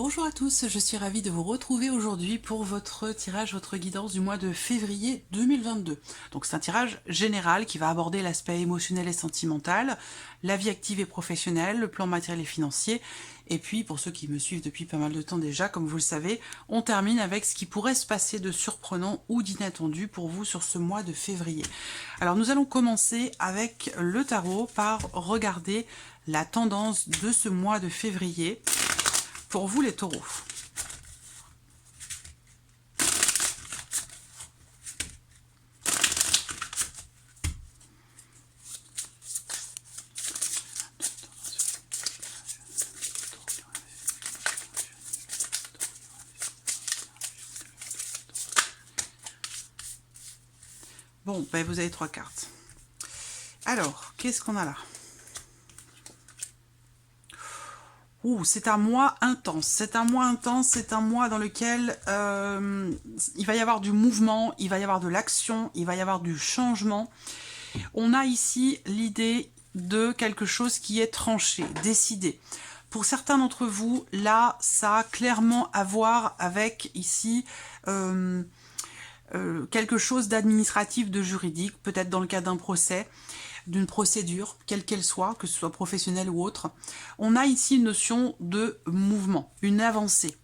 Bonjour à tous, je suis ravie de vous retrouver aujourd'hui pour votre tirage, votre guidance du mois de février 2022. Donc c'est un tirage général qui va aborder l'aspect émotionnel et sentimental, la vie active et professionnelle, le plan matériel et financier. Et puis pour ceux qui me suivent depuis pas mal de temps déjà, comme vous le savez, on termine avec ce qui pourrait se passer de surprenant ou d'inattendu pour vous sur ce mois de février. Alors nous allons commencer avec le tarot par regarder la tendance de ce mois de février. Pour vous les taureaux. Bon, ben vous avez 3 cartes. Alors, qu'est-ce qu'on a là? C'est un mois intense, c'est un mois intense, c'est un mois dans lequel il va y avoir du mouvement, il va y avoir de l'action, il va y avoir du changement. On a ici l'idée de quelque chose qui est tranché, décidé. Pour certains d'entre vous, là, ça a clairement à voir avec ici quelque chose d'administratif, de juridique, peut-être dans le cas d'un procès, d'une procédure, quelle qu'elle soit, que ce soit professionnelle ou autre. On a ici une notion de mouvement, une avancée.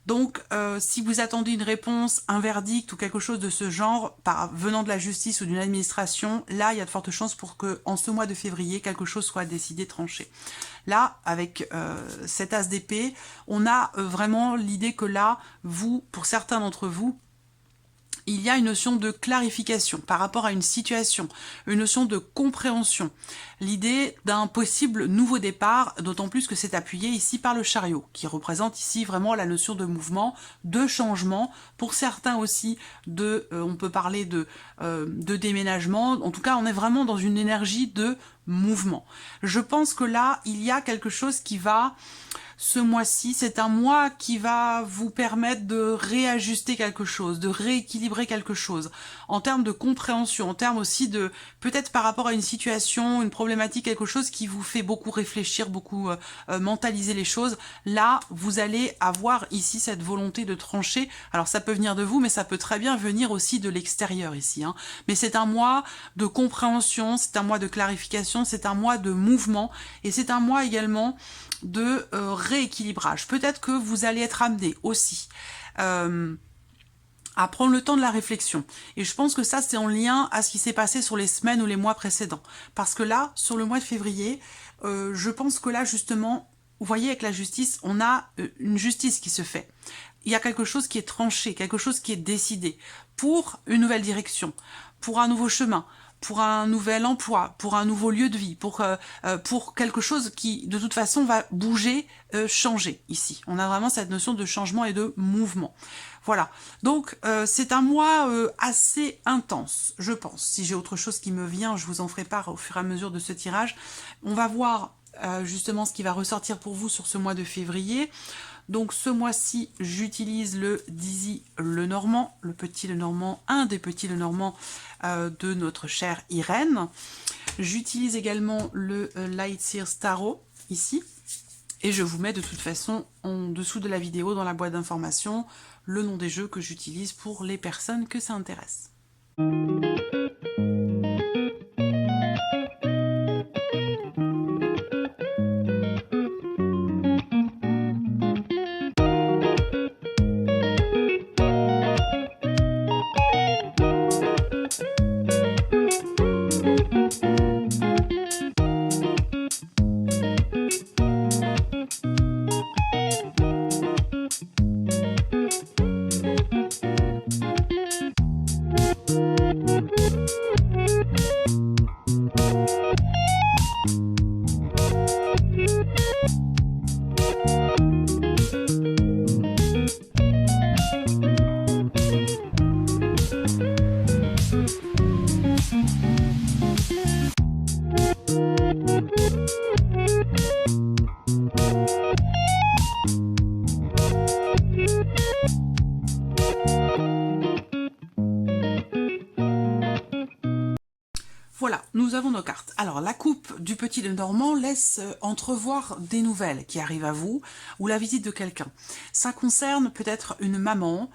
Donc, si vous attendez une réponse, un verdict ou quelque chose de ce genre, venant de la justice ou d'une administration, là, il y a de fortes chances pour que, en ce mois de février, quelque chose soit décidé, tranché. Là, avec cet as d'épée, on a vraiment l'idée que là, vous, pour certains d'entre vous, il y a une notion de clarification par rapport à une situation, une notion de compréhension, l'idée d'un possible nouveau départ, d'autant plus que c'est appuyé ici par le chariot, qui représente ici vraiment la notion de mouvement, de changement, pour certains aussi, on peut parler de déménagement, en tout cas on est vraiment dans une énergie de mouvement. Je pense que là, il y a quelque chose qui va... Ce mois-ci, c'est un mois qui va vous permettre de réajuster quelque chose, de rééquilibrer quelque chose, en termes de compréhension, en termes aussi de, peut-être par rapport à une situation, une problématique, quelque chose qui vous fait beaucoup réfléchir, beaucoup mentaliser les choses. Là, vous allez avoir ici cette volonté de trancher. Alors ça peut venir de vous, mais ça peut très bien venir aussi de l'extérieur ici. Mais c'est un mois de compréhension, c'est un mois de clarification, c'est un mois de mouvement, et c'est un mois également de rééquilibrage. Peut-être que vous allez être amené aussi à prendre le temps de la réflexion. Et je pense que ça, c'est en lien à ce qui s'est passé sur les semaines ou les mois précédents. Parce que là, sur le mois de février, je pense que là, justement, vous voyez, avec la justice, on a une justice qui se fait. Il y a quelque chose qui est tranché, quelque chose qui est décidé pour une nouvelle direction, pour un nouveau chemin, pour un nouvel emploi, pour un nouveau lieu de vie, pour quelque chose qui, de toute façon, va bouger, changer ici. On a vraiment cette notion de changement et de mouvement. Voilà. Donc, c'est un mois assez intense, je pense. Si j'ai autre chose qui me vient, je vous en ferai part au fur et à mesure de ce tirage. On va voir justement ce qui va ressortir pour vous sur ce mois de février. Donc ce mois-ci, j'utilise le Dizzy Lenormand, le petit Lenormand, un des petits Lenormand de notre chère Irène. J'utilise également le Light Sears Tarot, ici. Et je vous mets de toute façon en dessous de la vidéo, dans la boîte d'informations, le nom des jeux que j'utilise pour les personnes que ça intéresse. Voilà, nous avons nos cartes. Alors, la coupe du petit Lenormand laisse entrevoir des nouvelles qui arrivent à vous, ou la visite de quelqu'un. Ça concerne peut-être une maman,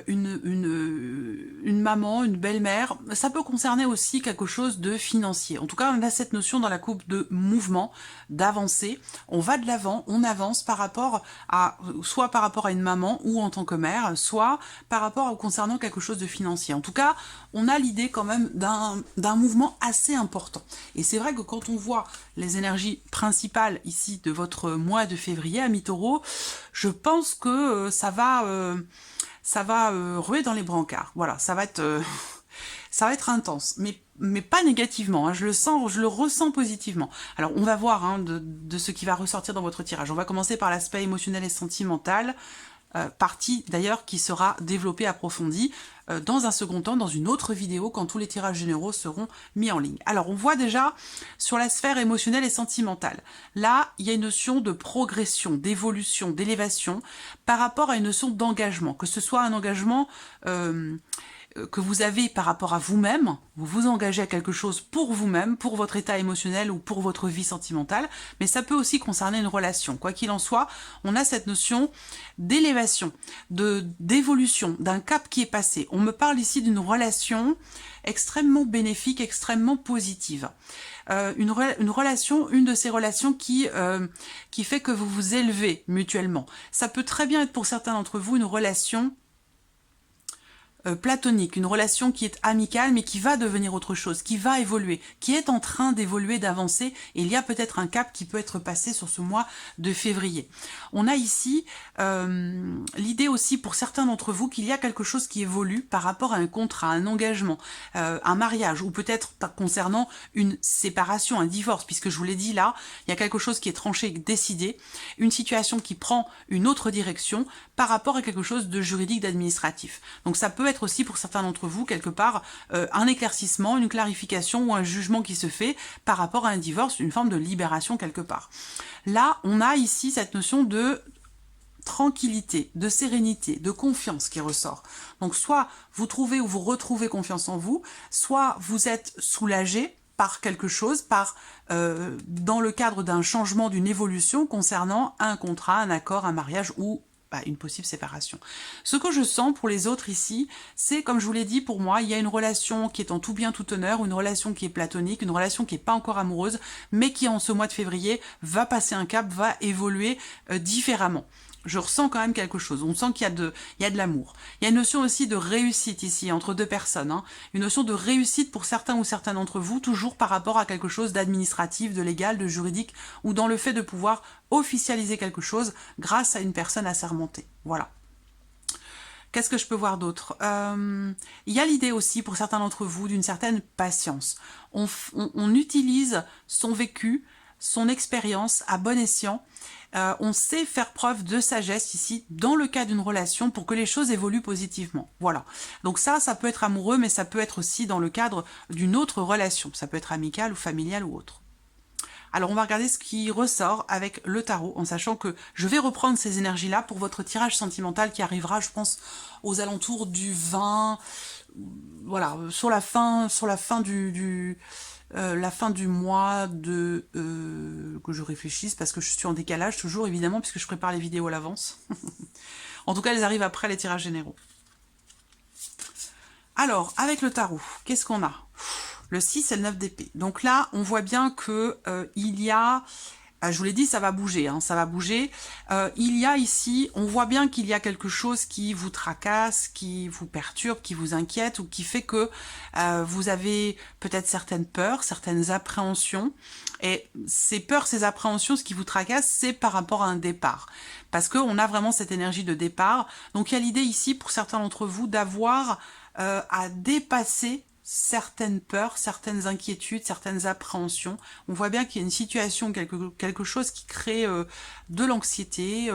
une maman, une belle-mère. Ça peut concerner aussi quelque chose de financier. En tout cas, on a cette notion dans la coupe de mouvement, d'avancée. On va de l'avant, on avance par rapport à, soit par rapport à une maman ou en tant que mère, soit par rapport à concernant quelque chose de financier. En tout cas, on a l'idée quand même d'un mouvement assez important. Et c'est vrai que quand on voit les énergies principales ici de votre mois de février, amis taureaux, je pense que ça va ruer dans les brancards. Voilà, ça va être intense, mais pas négativement, hein, je le ressens positivement. Alors on va voir hein, de ce qui va ressortir dans votre tirage. On va commencer par l'aspect émotionnel et sentimental, partie d'ailleurs qui sera développée, approfondie dans un second temps, dans une autre vidéo, quand tous les tirages généraux seront mis en ligne. Alors on voit déjà sur la sphère émotionnelle et sentimentale, là il y a une notion de progression, d'évolution, d'élévation par rapport à une notion d'engagement, que ce soit un engagement que vous avez par rapport à vous-même, vous vous engagez à quelque chose pour vous-même, pour votre état émotionnel ou pour votre vie sentimentale, mais ça peut aussi concerner une relation. Quoi qu'il en soit, on a cette notion d'élévation, d'évolution, d'un cap qui est passé. On me parle ici d'une relation extrêmement bénéfique, extrêmement positive. Une relation, une de ces relations qui fait que vous vous élevez mutuellement. Ça peut très bien être pour certains d'entre vous une relation platonique, une relation qui est amicale mais qui va devenir autre chose, qui va évoluer, qui est en train d'évoluer, d'avancer, et il y a peut-être un cap qui peut être passé sur ce mois de février. On a ici l'idée aussi pour certains d'entre vous qu'il y a quelque chose qui évolue par rapport à un contrat, un engagement, un mariage, ou peut-être concernant une séparation, un divorce, puisque je vous l'ai dit là, il y a quelque chose qui est tranché, décidé, une situation qui prend une autre direction par rapport à quelque chose de juridique, d'administratif. Donc ça peut être aussi pour certains d'entre vous quelque part un éclaircissement, une clarification ou un jugement qui se fait par rapport à un divorce, une forme de libération quelque part. Là, on a ici cette notion de tranquillité, de sérénité, de confiance qui ressort. Donc soit vous trouvez ou vous retrouvez confiance en vous, soit vous êtes soulagé par quelque chose, dans le cadre d'un changement, d'une évolution concernant un contrat, un accord, un mariage ou une possible séparation. Ce que je sens pour les autres ici, c'est, comme je vous l'ai dit, pour moi, il y a une relation qui est en tout bien, tout honneur, une relation qui est platonique, une relation qui n'est pas encore amoureuse, mais qui en ce mois de février va passer un cap, va évoluer différemment. Je ressens quand même quelque chose. On sent qu'il y a de l'amour. Il y a une notion aussi de réussite ici, entre deux personnes. Hein. Une notion de réussite pour certains ou certaines d'entre vous, toujours par rapport à quelque chose d'administratif, de légal, de juridique, ou dans le fait de pouvoir officialiser quelque chose grâce à une personne assermentée. Voilà. Qu'est-ce que je peux voir d'autre? Il y a l'idée aussi, pour certains d'entre vous, d'une certaine patience. On utilise son vécu, son expérience à bon escient. On sait faire preuve de sagesse ici dans le cas d'une relation pour que les choses évoluent positivement. Voilà. Donc ça peut être amoureux, mais ça peut être aussi dans le cadre d'une autre relation. Ça peut être amicale ou familiale ou autre. Alors on va regarder ce qui ressort avec le tarot, en sachant que je vais reprendre ces énergies-là pour votre tirage sentimental qui arrivera, je pense, aux alentours du 20, voilà, sur la fin du mois de que je réfléchisse, parce que je suis en décalage toujours, évidemment, puisque je prépare les vidéos à l'avance. En tout cas, elles arrivent après les tirages généraux. Alors, avec le tarot, qu'est-ce qu'on a? Le 6 et le 9 d'épée. Donc là, on voit bien que il y a... Je vous l'ai dit, ça va bouger, hein, ça va bouger. Il y a ici, on voit bien qu'il y a quelque chose qui vous tracasse, qui vous perturbe, qui vous inquiète, ou qui fait que vous avez peut-être certaines peurs, certaines appréhensions. Et ces peurs, ces appréhensions, ce qui vous tracasse, c'est par rapport à un départ. Parce qu'on a vraiment cette énergie de départ. Donc il y a l'idée ici, pour certains d'entre vous, d'avoir à dépasser certaines peurs, certaines inquiétudes, certaines appréhensions. On voit bien qu'il y a une situation, quelque chose qui crée de l'anxiété,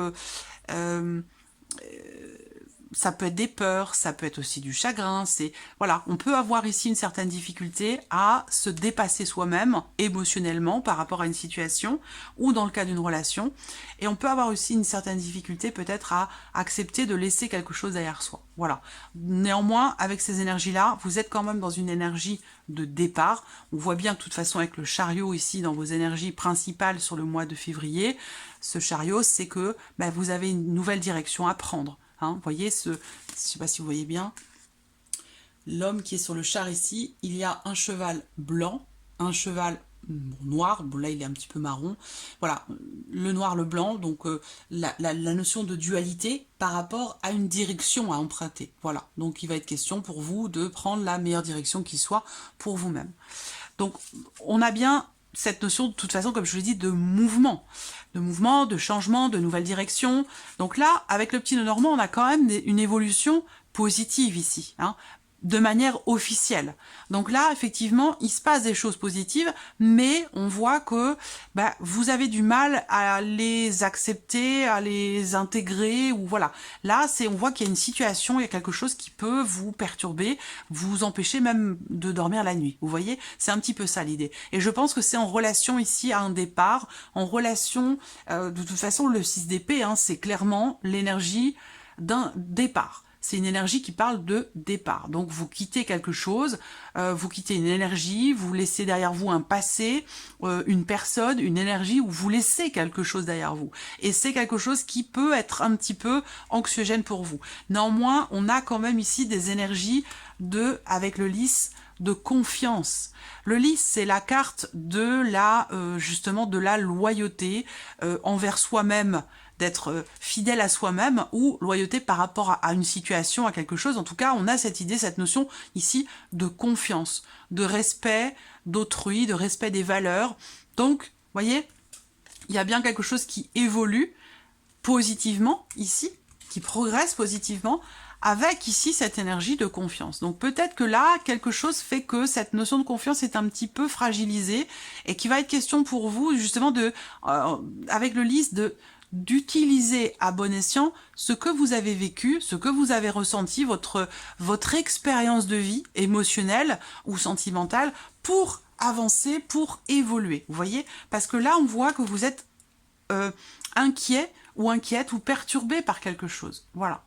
ça peut être des peurs, ça peut être aussi du chagrin. C'est voilà, on peut avoir ici une certaine difficulté à se dépasser soi-même émotionnellement par rapport à une situation ou dans le cas d'une relation. Et on peut avoir aussi une certaine difficulté peut-être à accepter de laisser quelque chose derrière soi. Voilà. Néanmoins, avec ces énergies-là, vous êtes quand même dans une énergie de départ. On voit bien que de toute façon avec le chariot ici dans vos énergies principales sur le mois de février, ce chariot, c'est que vous avez une nouvelle direction à prendre. Hein, vous voyez, je ne sais pas si vous voyez bien, l'homme qui est sur le char ici, il y a un cheval blanc, un cheval noir, bon là il est un petit peu marron, voilà, le noir, le blanc, donc la notion de dualité par rapport à une direction à emprunter, voilà, donc il va être question pour vous de prendre la meilleure direction qui soit pour vous-même. Donc on a bien cette notion de toute façon, comme je vous l'ai dit, de mouvement, de changement, de nouvelle direction. Donc là, avec le petit nœud normand, on a quand même une évolution positive ici, hein, de manière officielle. Donc là, effectivement, il se passe des choses positives, mais on voit que vous avez du mal à les accepter, à les intégrer, ou voilà. Là, on voit qu'il y a une situation, il y a quelque chose qui peut vous perturber, vous empêcher même de dormir la nuit. Vous voyez, c'est un petit peu ça l'idée. Et je pense que c'est en relation ici à un départ, en relation, de toute façon, le 6 d'épée, hein, c'est clairement l'énergie d'un départ. C'est une énergie qui parle de départ. Donc vous quittez quelque chose, vous quittez une énergie, vous laissez derrière vous un passé, une personne, une énergie, où vous laissez quelque chose derrière vous. Et c'est quelque chose qui peut être un petit peu anxiogène pour vous. Néanmoins, on a quand même ici des énergies avec le lys, de confiance. Le lys, c'est la carte de justement de la loyauté envers soi-même, d'être fidèle à soi-même, ou loyauté par rapport à une situation, à quelque chose. En tout cas, on a cette idée, cette notion ici de confiance, de respect d'autrui, de respect des valeurs. Donc, vous voyez, il y a bien quelque chose qui évolue positivement ici, qui progresse positivement, avec ici cette énergie de confiance. Donc peut-être que là, quelque chose fait que cette notion de confiance est un petit peu fragilisée, et qu'il va être question pour vous, justement, avec le lys, d'utiliser à bon escient ce que vous avez vécu, ce que vous avez ressenti, votre expérience de vie émotionnelle ou sentimentale, pour avancer, pour évoluer. Vous voyez? Parce que là, on voit que vous êtes inquiet ou inquiète ou perturbé par quelque chose. Voilà.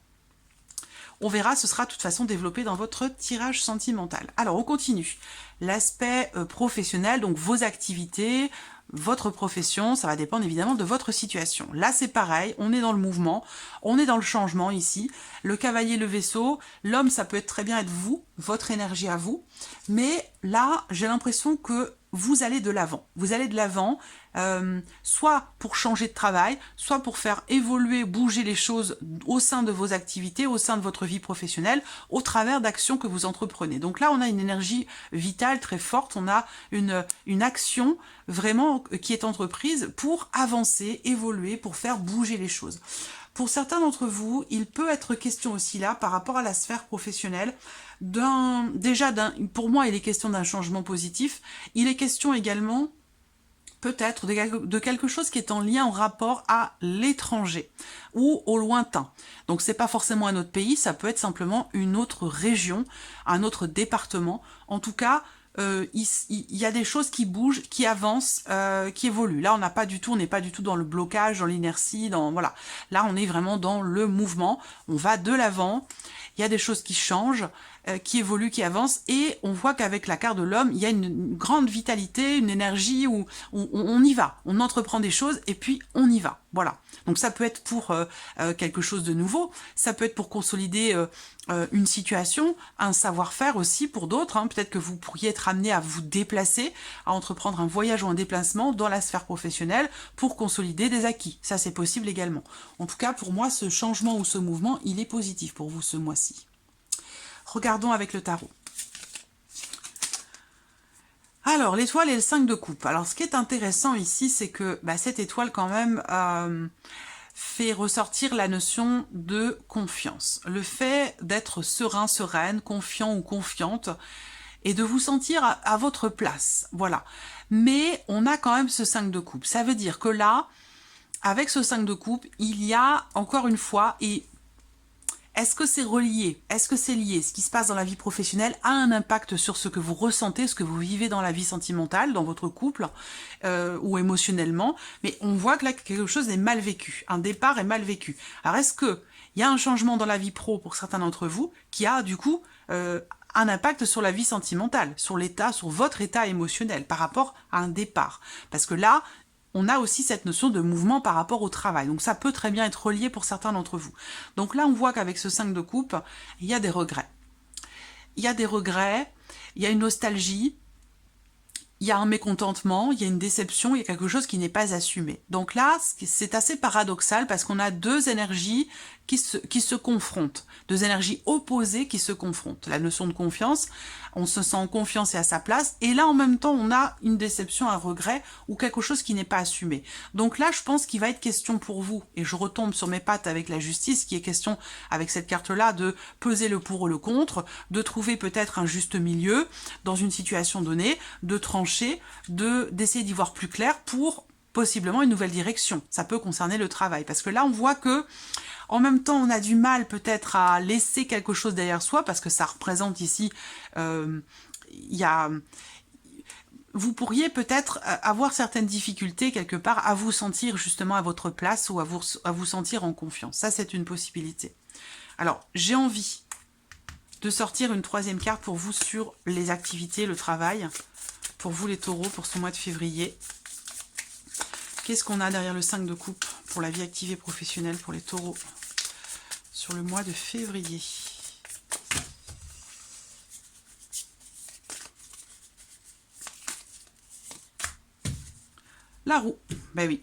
On verra, ce sera de toute façon développé dans votre tirage sentimental. Alors, on continue. L'aspect professionnel, donc vos activités, votre profession, ça va dépendre évidemment de votre situation. Là, c'est pareil, on est dans le mouvement, on est dans le changement ici. Le cavalier, le vaisseau, l'homme, ça peut être très bien être vous, votre énergie à vous. Mais là, j'ai l'impression que vous allez de l'avant. Vous allez de l'avant, soit pour changer de travail, soit pour faire évoluer, bouger les choses au sein de vos activités, au sein de votre vie professionnelle, au travers d'actions que vous entreprenez. Donc là, on a une énergie vitale très forte, on a une action vraiment qui est entreprise pour avancer, évoluer, pour faire bouger les choses. Pour certains d'entre vous, il peut être question aussi là, par rapport à la sphère professionnelle, pour moi, il est question d'un changement positif. Il est question également, peut-être, de quelque chose qui est en lien, en rapport à l'étranger ou au lointain. Donc, c'est pas forcément un autre pays, ça peut être simplement une autre région, un autre département. En tout cas, il y a des choses qui bougent, qui avancent, qui évoluent. Là, on n'est pas du tout dans le blocage, dans l'inertie, voilà. Là, on est vraiment dans le mouvement. On va de l'avant. Il y a des choses qui changent, qui évoluent, qui avancent, et on voit qu'avec la carte de l'homme, il y a une grande vitalité, une énergie où on y va, on entreprend des choses et puis on y va. Voilà. Donc ça peut être pour quelque chose de nouveau, ça peut être pour consolider une situation, un savoir-faire aussi pour d'autres. Hein. Peut-être que vous pourriez être amené à vous déplacer, à entreprendre un voyage ou un déplacement dans la sphère professionnelle pour consolider des acquis. Ça, c'est possible également. En tout cas, pour moi, ce changement ou ce mouvement, il est positif pour vous ce mois-ci. Regardons avec le tarot. Alors, l'étoile et le 5 de coupe. Alors, ce qui est intéressant ici, c'est que cette étoile, quand même, fait ressortir la notion de confiance. Le fait d'être serein, sereine, confiant ou confiante, et de vous sentir à votre place. Voilà. Mais on a quand même ce 5 de coupe. Ça veut dire que là, avec ce 5 de coupe, il y a, encore une fois, et Est-ce que c'est relié? Est-ce que c'est lié? Ce qui se passe dans la vie professionnelle a un impact sur ce que vous ressentez, ce que vous vivez dans la vie sentimentale, dans votre couple ou émotionnellement. Mais on voit que là, quelque chose est mal vécu. Un départ est mal vécu. Alors, est-ce qu'il y a un changement dans la vie pro pour certains d'entre vous qui a du coup un impact sur la vie sentimentale, sur l'état, sur votre état émotionnel par rapport à un départ? Parce que là, on a aussi cette notion de mouvement par rapport au travail. Donc ça peut très bien être relié pour certains d'entre vous. Donc là, on voit qu'avec ce 5 de coupe, il y a des regrets. Il y a des regrets, il y a une nostalgie, il y a un mécontentement, il y a une déception, il y a quelque chose qui n'est pas assumé. Donc là, c'est assez paradoxal parce qu'on a deux énergies qui se confrontent, deux énergies opposées qui se confrontent. La notion de confiance, on se sent en confiance et à sa place, et là en même temps on a une déception, un regret ou quelque chose qui n'est pas assumé. Donc là je pense qu'il va être question pour vous, et je retombe sur mes pattes avec la justice, qui est question avec cette carte-là de peser le pour ou le contre, de trouver peut-être un juste milieu dans une situation donnée, de trancher, d'essayer d'y voir plus clair pour possiblement une nouvelle direction. Ça peut concerner le travail, parce que là on voit que en même temps, on a du mal peut-être à laisser quelque chose derrière soi, parce que ça représente ici, vous pourriez peut-être avoir certaines difficultés quelque part à vous sentir justement à votre place ou à vous sentir en confiance. Ça, c'est une possibilité. Alors, j'ai envie de sortir une troisième carte pour vous sur les activités, le travail, pour vous les taureaux, pour ce mois de février. Qu'est-ce qu'on a derrière le 5 de coupe pour la vie active et professionnelle pour les taureaux sur le mois de février? La roue, ben oui.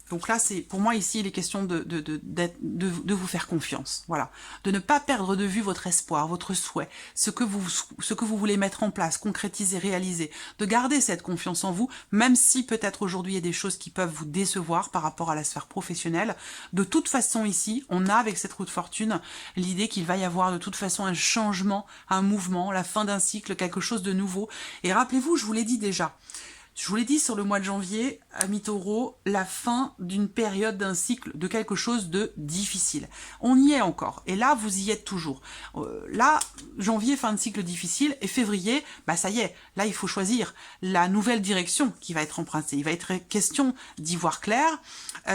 Donc là, c'est pour moi ici, il est question de vous faire confiance, voilà, de ne pas perdre de vue votre espoir, votre souhait, ce que vous voulez mettre en place, concrétiser, réaliser, de garder cette confiance en vous, même si peut-être aujourd'hui il y a des choses qui peuvent vous décevoir par rapport à la sphère professionnelle. De toute façon ici, on a avec cette roue de fortune l'idée qu'il va y avoir de toute façon un changement, un mouvement, la fin d'un cycle, quelque chose de nouveau. Et rappelez-vous, je vous l'ai dit déjà. Je vous l'ai dit sur le mois de janvier, amis taureaux, la fin d'une période, d'un cycle, de quelque chose de difficile. On y est encore, et là, vous y êtes toujours. Là, janvier, fin de cycle difficile, et février, bah ça y est, là, il faut choisir la nouvelle direction qui va être empruntée. Il va être question d'y voir clair,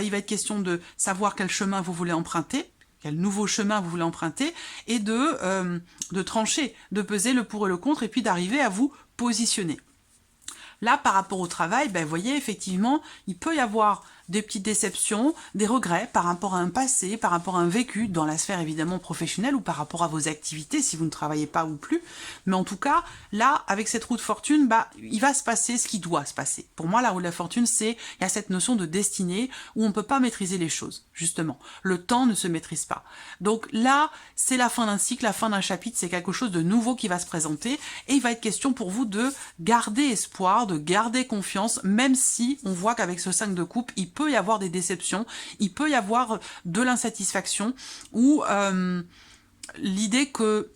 il va être question de savoir quel chemin vous voulez emprunter, quel nouveau chemin vous voulez emprunter, et de trancher, de peser le pour et le contre, et puis d'arriver à vous positionner. Là, par rapport au travail, ben, vous voyez, effectivement, il peut y avoir des petites déceptions, des regrets par rapport à un passé, par rapport à un vécu, dans la sphère évidemment professionnelle ou par rapport à vos activités, si vous ne travaillez pas ou plus. Mais en tout cas, là, avec cette roue de fortune, bah, il va se passer ce qui doit se passer. Pour moi, la roue de la fortune, il y a cette notion de destinée où on ne peut pas maîtriser les choses, justement. Le temps ne se maîtrise pas. Donc là, c'est la fin d'un cycle, la fin d'un chapitre, c'est quelque chose de nouveau qui va se présenter et il va être question pour vous de garder espoir, de garder confiance, même si on voit qu'avec ce 5 de coupe, il peut y avoir des déceptions, il peut y avoir de l'insatisfaction ou l'idée que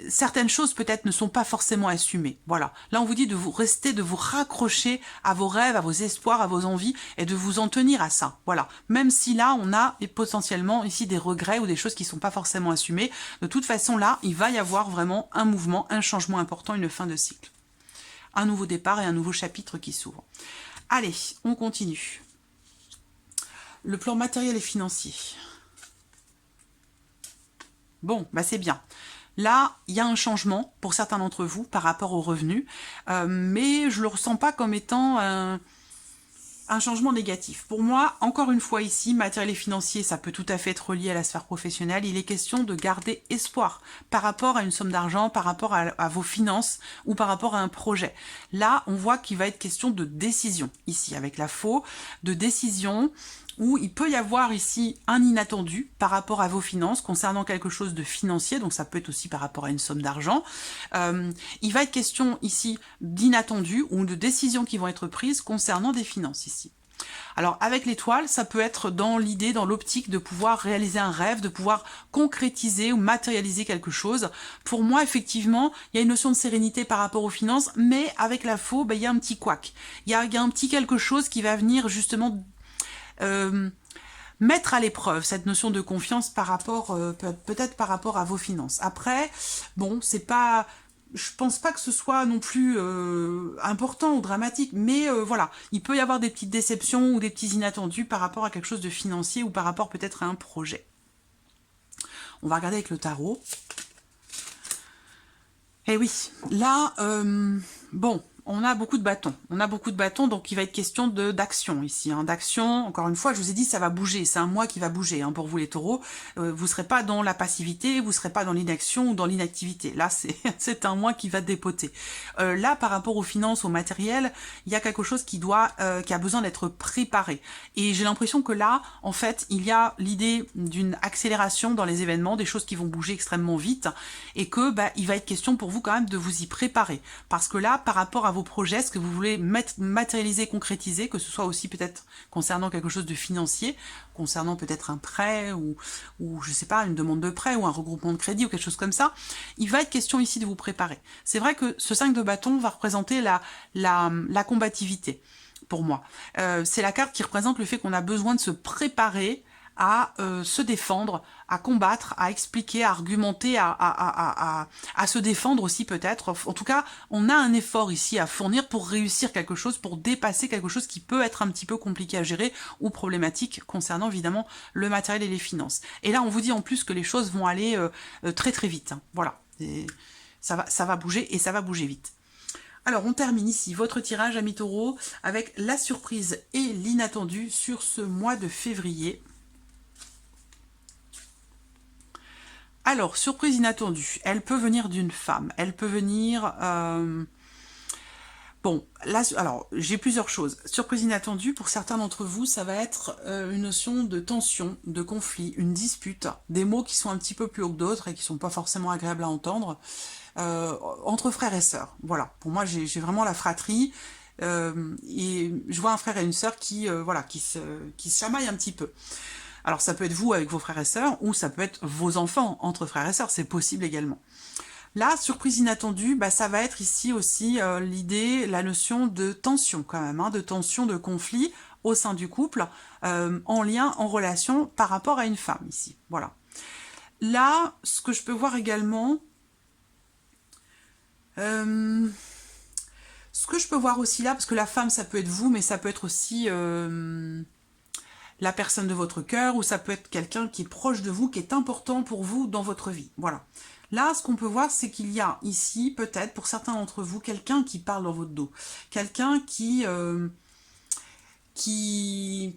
certaines choses peut-être ne sont pas forcément assumées. Voilà. Là, on vous dit de vous rester, de vous raccrocher à vos rêves, à vos espoirs, à vos envies et de vous en tenir à ça. Voilà. Même si là, on a potentiellement ici des regrets ou des choses qui ne sont pas forcément assumées, de toute façon, là, il va y avoir vraiment un mouvement, un changement important, une fin de cycle. Un nouveau départ et un nouveau chapitre qui s'ouvre. Allez, on continue. Le plan matériel et financier. Bon, bah c'est bien. Là, il y a un changement pour certains d'entre vous par rapport aux revenus, mais je ne le ressens pas comme étant un changement négatif. Pour moi, encore une fois ici, matériel et financier, ça peut tout à fait être relié à la sphère professionnelle. Il est question de garder espoir par rapport à une somme d'argent, par rapport à vos finances ou par rapport à un projet. Là, on voit qu'il va être question de décision, ici, avec la faux, de décision, où il peut y avoir ici un inattendu par rapport à vos finances concernant quelque chose de financier, donc ça peut être aussi par rapport à une somme d'argent. Il va être question ici d'inattendu ou de décisions qui vont être prises concernant des finances ici. Alors avec l'étoile, ça peut être dans l'idée, dans l'optique de pouvoir réaliser un rêve, de pouvoir concrétiser ou matérialiser quelque chose. Pour moi, effectivement, il y a une notion de sérénité par rapport aux finances, mais avec la faux, ben, il y a un petit couac. Il y a un petit quelque chose qui va venir justement mettre à l'épreuve cette notion de confiance par rapport, peut-être par rapport à vos finances. Après, bon, c'est pas... Je pense pas que ce soit non plus important ou dramatique, mais voilà, il peut y avoir des petites déceptions ou des petits inattendus par rapport à quelque chose de financier ou par rapport peut-être à un projet. On va regarder avec le tarot. Eh oui, là, bon, on a beaucoup de bâtons. On a beaucoup de bâtons, donc il va être question d'action ici. Hein, d'action, encore une fois, je vous ai dit, ça va bouger. C'est un mois qui va bouger hein, pour vous les taureaux. Vous ne serez pas dans la passivité, vous ne serez pas dans l'inaction ou dans l'inactivité. Là, c'est un mois qui va dépoter. Là, par rapport aux finances, au matériel, il y a quelque chose qui a besoin d'être préparé. Et j'ai l'impression que là, en fait, il y a l'idée d'une accélération dans les événements, des choses qui vont bouger extrêmement vite, et que il va être question pour vous quand même de vous y préparer. Parce que là, par rapport à vos projets, ce que vous voulez matérialiser, concrétiser, que ce soit aussi peut-être concernant quelque chose de financier, concernant peut-être un prêt ou je sais pas, une demande de prêt ou un regroupement de crédit ou quelque chose comme ça, il va être question ici de vous préparer. C'est vrai que ce 5 de bâton va représenter la combativité pour moi. C'est la carte qui représente le fait qu'on a besoin de se préparer à se défendre, à combattre, à expliquer, à argumenter, à se défendre aussi peut-être. En tout cas, on a un effort ici à fournir pour réussir quelque chose, pour dépasser quelque chose qui peut être un petit peu compliqué à gérer ou problématique concernant évidemment le matériel et les finances. Et là, on vous dit en plus que les choses vont aller très très vite. Hein. Voilà, et ça va bouger et ça va bouger vite. Alors, on termine ici votre tirage, amis taureaux, avec la surprise et l'inattendu sur ce mois de février. Alors, surprise inattendue, elle peut venir d'une femme, elle peut venir... Bon, là, alors, j'ai plusieurs choses. Surprise inattendue, pour certains d'entre vous, ça va être une notion de tension, de conflit, une dispute, des mots qui sont un petit peu plus hauts que d'autres et qui sont pas forcément agréables à entendre, entre frères et sœurs. Voilà, pour moi, j'ai vraiment la fratrie, et je vois un frère et une sœur qui se chamaillent un petit peu. Alors ça peut être vous avec vos frères et sœurs, ou ça peut être vos enfants entre frères et sœurs, c'est possible également. Là, surprise inattendue, ça va être ici aussi l'idée, la notion de tension quand même, hein, de tension, de conflit au sein du couple, en lien, en relation par rapport à une femme ici. Voilà. Là, ce que je peux voir également, ce que je peux voir aussi là, parce que la femme ça peut être vous, mais ça peut être aussi... la personne de votre cœur, ou ça peut être quelqu'un qui est proche de vous, qui est important pour vous dans votre vie. Voilà. Là, ce qu'on peut voir, c'est qu'il y a ici, peut-être, pour certains d'entre vous, quelqu'un qui parle dans votre dos. Quelqu'un qui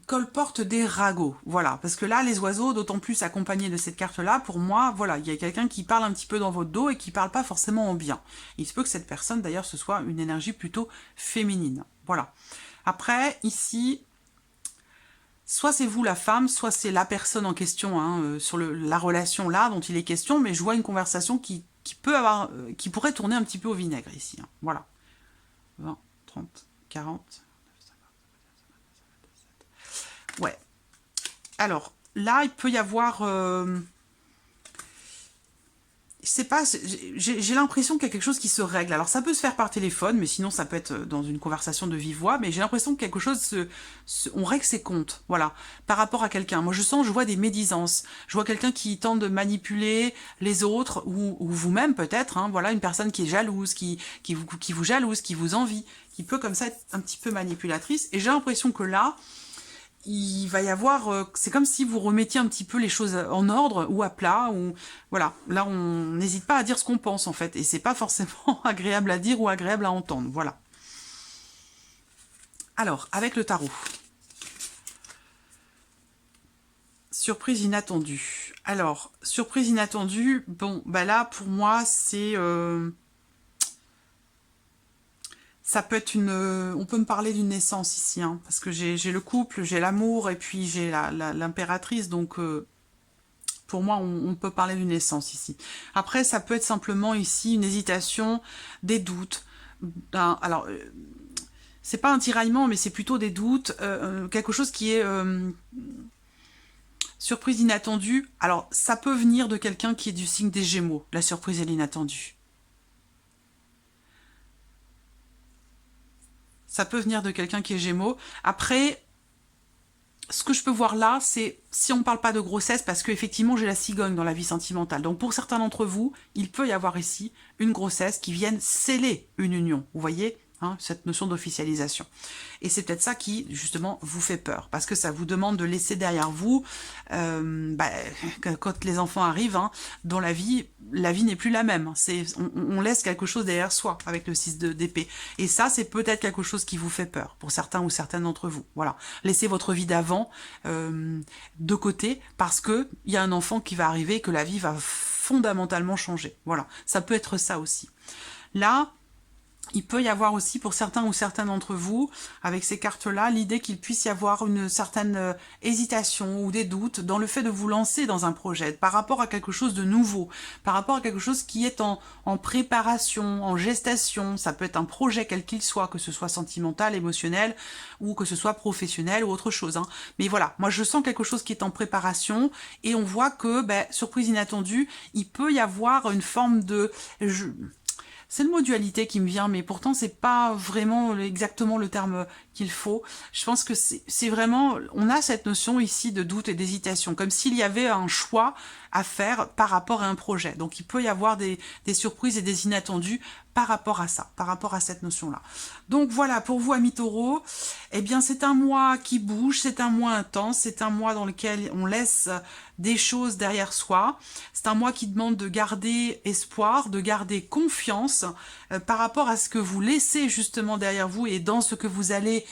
colporte des ragots. Voilà. Parce que là, les oiseaux, d'autant plus accompagnés de cette carte-là, pour moi, voilà, il y a quelqu'un qui parle un petit peu dans votre dos et qui parle pas forcément en bien. Il se peut que cette personne, d'ailleurs, ce soit une énergie plutôt féminine. Voilà. Après, ici... Soit c'est vous la femme, soit c'est la personne en question, hein, sur la relation là dont il est question, mais je vois une conversation qui pourrait tourner un petit peu au vinaigre ici. Hein. Voilà. 20, 30, 40. Ouais. Alors, là, il peut y avoir... c'est pas, j'ai l'impression qu'il y a quelque chose qui se règle. Alors ça peut se faire par téléphone, mais sinon ça peut être dans une conversation de vive voix, mais j'ai l'impression que quelque chose on règle ses comptes, voilà, par rapport à quelqu'un. Moi je vois des médisances, je vois quelqu'un qui tente de manipuler les autres, ou vous-même peut-être, hein, voilà, une personne qui est jalouse, qui vous jalouse, qui vous envie, qui peut comme ça être un petit peu manipulatrice, et j'ai l'impression que là, il va y avoir, c'est comme si vous remettiez un petit peu les choses en ordre ou à plat, ou voilà, là on n'hésite pas à dire ce qu'on pense en fait, et c'est pas forcément agréable à dire ou agréable à entendre, voilà. Alors, avec le tarot. Surprise inattendue. Alors, surprise inattendue, bon, là pour moi c'est... ça peut être on peut me parler d'une naissance ici, hein, parce que j'ai le couple, j'ai l'amour, et puis j'ai l'impératrice, donc pour moi, on peut parler d'une naissance ici. Après, ça peut être simplement ici une hésitation, des doutes. Alors, c'est pas un tiraillement, mais c'est plutôt des doutes, quelque chose qui est surprise inattendue. Alors, ça peut venir de quelqu'un qui est du signe des Gémeaux, la surprise et l'inattendue. Ça peut venir de quelqu'un qui est Gémeaux. Après, ce que je peux voir là, c'est si on ne parle pas de grossesse, parce qu'effectivement, j'ai la cigogne dans la vie sentimentale. Donc, pour certains d'entre vous, il peut y avoir ici une grossesse qui vienne sceller une union. Vous voyez, hein, cette notion d'officialisation. Et c'est peut-être ça qui, justement, vous fait peur. Parce que ça vous demande de laisser derrière vous, quand les enfants arrivent, hein, dans la vie n'est plus la même. On laisse quelque chose derrière soi avec le 6 d'épée. Et ça, c'est peut-être quelque chose qui vous fait peur, pour certains ou certaines d'entre vous. Voilà. Laissez votre vie d'avant de côté, parce que il y a un enfant qui va arriver et que la vie va fondamentalement changer. Voilà. Ça peut être ça aussi. Là, il peut y avoir aussi pour certains ou certaines d'entre vous, avec ces cartes-là, l'idée qu'il puisse y avoir une certaine hésitation ou des doutes dans le fait de vous lancer dans un projet, par rapport à quelque chose de nouveau, par rapport à quelque chose qui est en préparation, en gestation. Ça peut être un projet quel qu'il soit, que ce soit sentimental, émotionnel, ou que ce soit professionnel ou autre chose. Hein. Mais voilà, moi je sens quelque chose qui est en préparation, et on voit que, surprise inattendue, il peut y avoir une forme de... C'est le mot dualité qui me vient, mais pourtant c'est pas vraiment exactement le terme qu'il faut. Je pense que c'est vraiment... On a cette notion ici de doute et d'hésitation, comme s'il y avait un choix à faire par rapport à un projet. Donc il peut y avoir des surprises et des inattendus par rapport à ça, par rapport à cette notion-là. Donc voilà, pour vous, amis taureaux, eh bien c'est un mois qui bouge, c'est un mois intense, c'est un mois dans lequel on laisse des choses derrière soi. C'est un mois qui demande de garder espoir, de garder confiance par rapport à ce que vous laissez justement derrière vous et dans ce que vous allez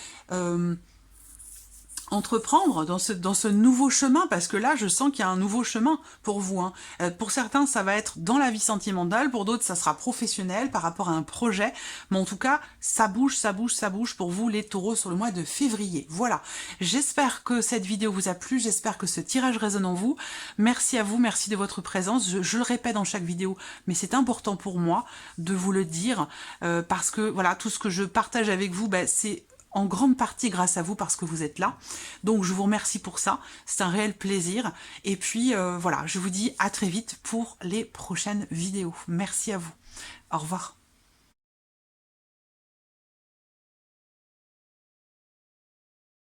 entreprendre dans ce nouveau chemin, parce que là je sens qu'il y a un nouveau chemin pour vous. Hein. Pour certains ça va être dans la vie sentimentale, pour d'autres ça sera professionnel par rapport à un projet, mais en tout cas ça bouge, ça bouge, ça bouge pour vous les taureaux sur le mois de février. Voilà, j'espère que cette vidéo vous a plu, j'espère que ce tirage résonne en vous. Merci à vous, merci de votre présence, je le répète dans chaque vidéo, mais c'est important pour moi de vous le dire, parce que voilà, tout ce que je partage avec vous, c'est en grande partie grâce à vous, parce que vous êtes là. Donc je vous remercie pour ça, c'est un réel plaisir. Et puis voilà, je vous dis à très vite pour les prochaines vidéos. Merci à vous. Au revoir.